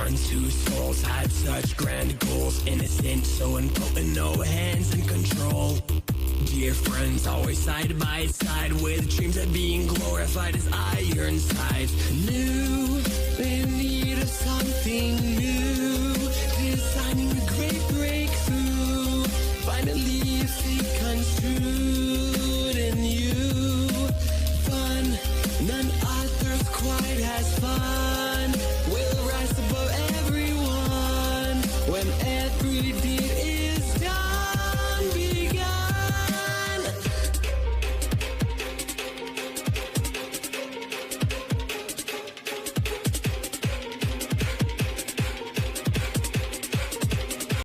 Barnes, whose souls had such grand goals. Innocent, so impotent, no hands in control. Dear friends, always side by side, with dreams of being glorified as iron sides. New, in need of something new, designing